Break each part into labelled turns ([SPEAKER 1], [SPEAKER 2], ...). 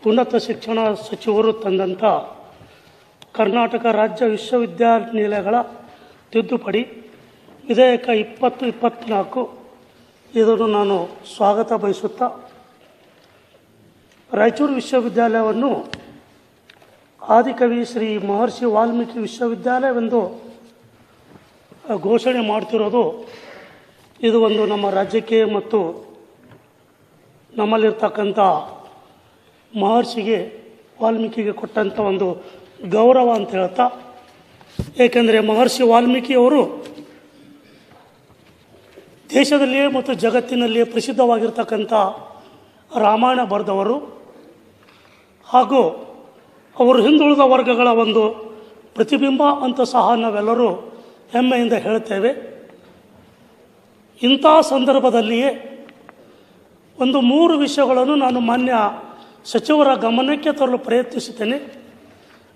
[SPEAKER 1] ಉನ್ನತ ಶಿಕ್ಷಣ ಸಚಿವರು ತಂದಂಥ ಕರ್ನಾಟಕ ರಾಜ್ಯ ವಿಶ್ವವಿದ್ಯಾನಿಲಯಗಳ ತಿದ್ದುಪಡಿ ವಿಧೇಯಕ 2024 ಇದನ್ನು ನಾನು ಸ್ವಾಗತ ಬಯಸುತ್ತಾ ರಾಯಚೂರು ವಿಶ್ವವಿದ್ಯಾಲಯವನ್ನು ಆದಿಕವಿ ಶ್ರೀ ಮಹರ್ಷಿ ವಾಲ್ಮೀಕಿ ವಿಶ್ವವಿದ್ಯಾಲಯವೆಂದು ಘೋಷಣೆ ಮಾಡ್ತಿರೋದು ಇದು ಒಂದು ನಮ್ಮ ರಾಜ್ಯಕ್ಕೆ ಮತ್ತು ನಮ್ಮಲ್ಲಿರ್ತಕ್ಕಂಥ ಮಹರ್ಷಿಗೆ ವಾಲ್ಮೀಕಿಗೆ ಕೊಟ್ಟಂಥ ಒಂದು ಗೌರವ ಅಂತ ಹೇಳ್ತಾ, ಏಕೆಂದರೆ ಮಹರ್ಷಿ ವಾಲ್ಮೀಕಿಯವರು ದೇಶದಲ್ಲಿಯೇ ಮತ್ತು ಜಗತ್ತಿನಲ್ಲಿಯೇ ಪ್ರಸಿದ್ಧವಾಗಿರ್ತಕ್ಕಂಥ ರಾಮಾಯಣ ಬರೆದವರು ಹಾಗೂ ಅವರು ಹಿಂದುಳಿದ ವರ್ಗಗಳ ಒಂದು ಪ್ರತಿಬಿಂಬ ಅಂತ ಸಹ ನಾವೆಲ್ಲರೂ ಹೆಮ್ಮೆಯಿಂದ ಹೇಳ್ತೇವೆ. ಇಂಥ ಸಂದರ್ಭದಲ್ಲಿಯೇ ಒಂದು 3 ವಿಷಯಗಳನ್ನು ನಾನು ಮಾನ್ಯ ಸಚಿವರ ಗಮನಕ್ಕೆ ತರಲು ಪ್ರಯತ್ನಿಸುತ್ತೇನೆ.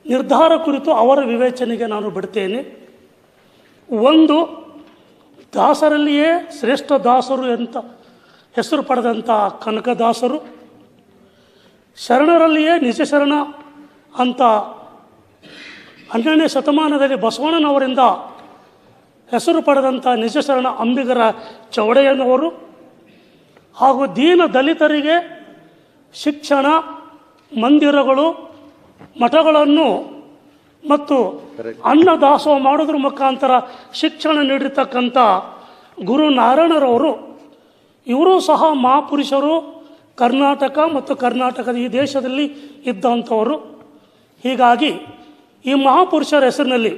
[SPEAKER 1] ನಿರ್ಧಾರ ಕುರಿತು ಅವರ ವಿವೇಚನೆಗೆ ನಾನು ಬಿಡ್ತೇನೆ. ಒಂದು, ದಾಸರಲ್ಲಿಯೇ ಶ್ರೇಷ್ಠ ದಾಸರು ಅಂತ ಹೆಸರು ಪಡೆದಂಥ ಕನಕದಾಸರು, ಶರಣರಲ್ಲಿಯೇ ನಿಜ ಶರಣ ಅಂತ 12ನೇ ಶತಮಾನದಲ್ಲಿ ಬಸವಣ್ಣನವರಿಂದ ಹೆಸರು ಪಡೆದಂಥ ನಿಜ ಶರಣ ಅಂಬಿಗರ ಚೌಡಯ್ಯನವರು, ಹಾಗೂ ದೀನ ದಲಿತರಿಗೆ ಶಿಕ್ಷಣ, ಮಂದಿರಗಳು, ಮಠಗಳನ್ನು ಮತ್ತು ಅನ್ನದಾಸೋಹ ಮಾಡೋದ್ರ ಮುಖಾಂತರ ಶಿಕ್ಷಣ ನೀಡಿರ್ತಕ್ಕಂಥ ಗುರು ನಾರಾಯಣರವರು, ಇವರು ಸಹ ಮಹಾಪುರುಷರು. ಕರ್ನಾಟಕ ಮತ್ತು ಕರ್ನಾಟಕದ ಈ ದೇಶದಲ್ಲಿ ಇದ್ದಂಥವರು. ಹೀಗಾಗಿ ಈ ಮಹಾಪುರುಷರ ಹೆಸರಿನಲ್ಲಿ,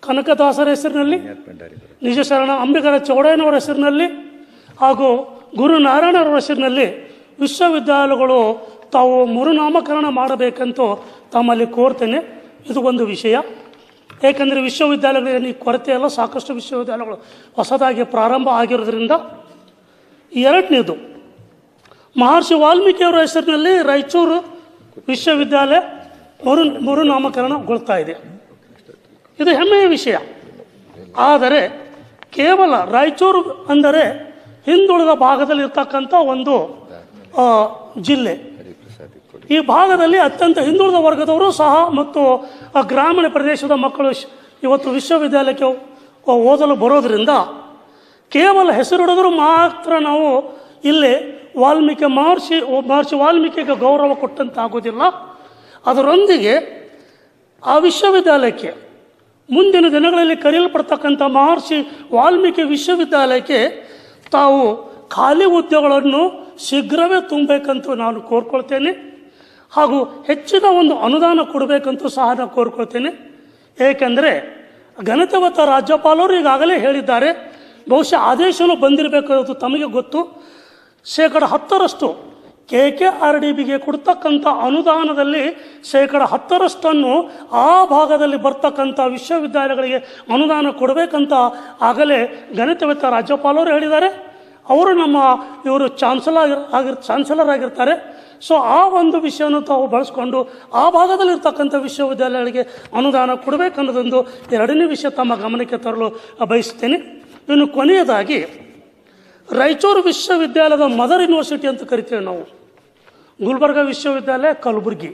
[SPEAKER 1] ಕನಕದಾಸರ ಹೆಸರಿನಲ್ಲಿ, ನಿಜ ಶರಣ ಅಂಬಿಗರ ಚೌಡಯ್ಯನವರ ಹೆಸರಿನಲ್ಲಿ ಹಾಗೂ ಗುರು ನಾರಾಯಣರ ಹೆಸರಿನಲ್ಲಿ ವಿಶ್ವವಿದ್ಯಾಲಯಗಳು ತಾವು ಮರುನಾಮಕರಣ ಮಾಡಬೇಕಂತೂ ತಮ್ಮಲ್ಲಿ ಕೋರ್ತೇನೆ. ಇದು ಒಂದು ವಿಷಯ. ಏಕೆಂದರೆ ವಿಶ್ವವಿದ್ಯಾಲಯಗಳಿಗೆ ಕೊರತೆ ಎಲ್ಲ, ಸಾಕಷ್ಟು ವಿಶ್ವವಿದ್ಯಾಲಯಗಳು ಹೊಸದಾಗಿ ಪ್ರಾರಂಭ ಆಗಿರೋದ್ರಿಂದ. ಎರಡನೇದು, ಮಹರ್ಷಿ ವಾಲ್ಮೀಕಿಯವರ ಹೆಸರಿನಲ್ಲಿ ರಾಯಚೂರು ವಿಶ್ವವಿದ್ಯಾಲಯ ಮರುನಾಮಕರಣಗೊಳ್ತಾ ಇದೆ. ಇದು ಹೆಮ್ಮೆಯ ವಿಷಯ. ಆದರೆ ಕೇವಲ ರಾಯಚೂರು ಅಂದರೆ ಹಿಂದುಳಿದ ಭಾಗದಲ್ಲಿರ್ತಕ್ಕಂಥ ಒಂದು ಜಿಲ್ಲೆ. ಈ ಭಾಗದಲ್ಲಿ ಅತ್ಯಂತ ಹಿಂದುಳಿದ ವರ್ಗದವರು ಸಹ ಮತ್ತು ಗ್ರಾಮೀಣ ಪ್ರದೇಶದ ಮಕ್ಕಳು ಇವತ್ತು ವಿಶ್ವವಿದ್ಯಾಲಯಕ್ಕೆ ಓದಲು ಬರೋದರಿಂದ ಕೇವಲ ಹೆಸರಿಡಿದ್ರು ಮಾತ್ರ ನಾವು ಇಲ್ಲಿ ಮಹರ್ಷಿ ವಾಲ್ಮೀಕಿಗೆ ಗೌರವ ಕೊಟ್ಟಂತಾಗೋದಿಲ್ಲ. ಅದರೊಂದಿಗೆ ಆ ವಿಶ್ವವಿದ್ಯಾಲಯಕ್ಕೆ ಮುಂದಿನ ದಿನಗಳಲ್ಲಿ ಕರೆಯಲ್ಪಡ್ತಕ್ಕಂಥ ಮಹರ್ಷಿ ವಾಲ್ಮೀಕಿ ವಿಶ್ವವಿದ್ಯಾಲಯಕ್ಕೆ ತಾವು ಖಾಲಿ ಹುದ್ದೆಗಳನ್ನು ಶೀಘ್ರವೇ ತುಂಬಬೇಕಂತೂ ನಾನು ಕೋರ್ಕೊಳ್ತೇನೆ. ಹಾಗೂ ಹೆಚ್ಚಿನ ಒಂದು ಅನುದಾನ ಕೊಡಬೇಕಂತೂ ಸಹ ನಾನು ಕೋರ್ಕೊಳ್ತೇನೆ. ಏಕೆಂದರೆ ಘನತೆವತ್ತ ರಾಜ್ಯಪಾಲರು ಈಗಾಗಲೇ ಹೇಳಿದ್ದಾರೆ, ಬಹುಶಃ ಆದೇಶನೂ ಬಂದಿರಬೇಕು, ತಮಗೆ ಗೊತ್ತು. 10% KKRDBಗೆ ಕೊಡ್ತಕ್ಕಂಥ ಅನುದಾನದಲ್ಲಿ 10% ಆ ಭಾಗದಲ್ಲಿ ಬರ್ತಕ್ಕಂಥ ವಿಶ್ವವಿದ್ಯಾಲಯಗಳಿಗೆ ಅನುದಾನ ಕೊಡಬೇಕಂತ ಆಗಲೇ ಘನತೆವತ್ತ ರಾಜ್ಯಪಾಲರು ಹೇಳಿದ್ದಾರೆ. ಅವರು ಇವರು ಚಾನ್ಸಲರ್ ಆಗಿರ್ತಾರೆ. ಸೊ ಆ ಒಂದು ವಿಷಯವನ್ನು ತಾವು ಬಳಸ್ಕೊಂಡು ಆ ಭಾಗದಲ್ಲಿರ್ತಕ್ಕಂಥ ವಿಶ್ವವಿದ್ಯಾಲಯಗಳಿಗೆ ಅನುದಾನ ಕೊಡಬೇಕನ್ನೋದೊಂದು ಎರಡನೇ ವಿಷಯ ತಮ್ಮ ಗಮನಕ್ಕೆ ತರಲು ಬಯಸ್ತೇನೆ. ಇನ್ನು ಕೊನೆಯದಾಗಿ, ರಾಯಚೂರು ವಿಶ್ವವಿದ್ಯಾಲಯದ ಮದರ್ ಯೂನಿವರ್ಸಿಟಿ ಅಂತ ಕರಿತೇವೆ ನಾವು, ಗುಲ್ಬರ್ಗ ವಿಶ್ವವಿದ್ಯಾಲಯ, ಕಲಬುರಗಿ.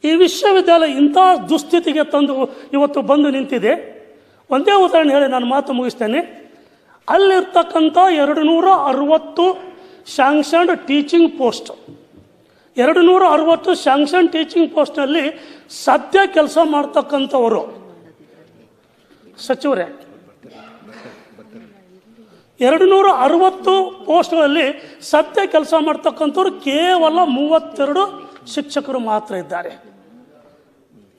[SPEAKER 1] ಈ ವಿಶ್ವವಿದ್ಯಾಲಯ ಇಂಥ ದುಸ್ಥಿತಿಗೆ ಇವತ್ತು ಬಂದು ನಿಂತಿದೆ. ಒಂದೇ ಉದಾಹರಣೆ ಹೇಳಿ ನಾನು ಮಾತು ಮುಗಿಸ್ತೇನೆ. ಅಲ್ಲಿರ್ತಕ್ಕಂಥ 260 sanctioned teaching post, 260 sanction teaching ಪೋಸ್ಟ್ನಲ್ಲಿ ಸದ್ಯ ಕೆಲಸ ಮಾಡ್ತಕ್ಕಂಥವರು ಸಚಿವರೇ, 260 ಪೋಸ್ಟ್ಗಳಲ್ಲಿ ಸದ್ಯ ಕೆಲಸ ಮಾಡ್ತಕ್ಕಂಥವ್ರು ಕೇವಲ 32 ಶಿಕ್ಷಕರು ಮಾತ್ರ ಇದ್ದಾರೆ.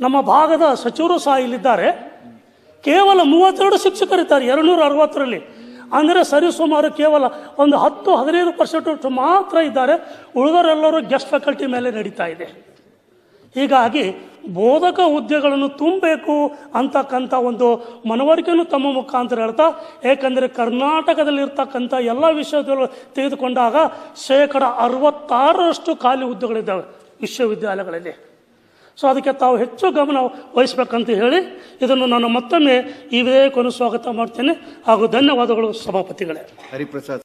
[SPEAKER 1] ನಮ್ಮ ಭಾಗದ ಸಚಿವರು ಸಹ ಇಲ್ಲಿದ್ದಾರೆ. ಕೇವಲ 32 ಶಿಕ್ಷಕರಿದ್ದಾರೆ 260ರಲ್ಲಿ. ಅಂದರೆ ಸರಿಸುಮಾರು ಕೇವಲ ಒಂದು 10-15% ಮಾತ್ರ ಇದ್ದಾರೆ. ಉಳಿದವರೆಲ್ಲರೂ ಗೆಸ್ಟ್ ಫ್ಯಾಕಲ್ಟಿ ಮೇಲೆ ನಡೀತಾ ಇದೆ. ಹೀಗಾಗಿ ಬೋಧಕ ಹುದ್ದೆಗಳನ್ನು ತುಂಬಬೇಕು ಅಂತಕ್ಕಂಥ ಒಂದು ಮನವರಿಕೆಯನ್ನು ತಮ್ಮ ಮುಖಾಂತರ ಹೇಳ್ತಾ, ಏಕೆಂದರೆ ಕರ್ನಾಟಕದಲ್ಲಿರ್ತಕ್ಕಂಥ ಎಲ್ಲ ವಿಶ್ವವಿದ್ಯಾಲಯಗಳು ತೆಗೆದುಕೊಂಡಾಗ 66% ಖಾಲಿ ಹುದ್ದೆಗಳಿದ್ದಾವೆ ವಿಶ್ವವಿದ್ಯಾಲಯಗಳಲ್ಲಿ. ಸೊ ಅದಕ್ಕೆ ತಾವು ಹೆಚ್ಚು ಗಮನ ವಹಿಸಬೇಕಂತ ಹೇಳಿ ಇದನ್ನು ನಾನು ಮತ್ತೊಮ್ಮೆ ಈ ವಿಧೇಯಕವನ್ನು ಸ್ವಾಗತ ಮಾಡ್ತೇನೆ. ಹಾಗೂ ಧನ್ಯವಾದಗಳು ಸಭಾಪತಿಗಳೇ.
[SPEAKER 2] ಹರಿಪ್ರಸಾದ್.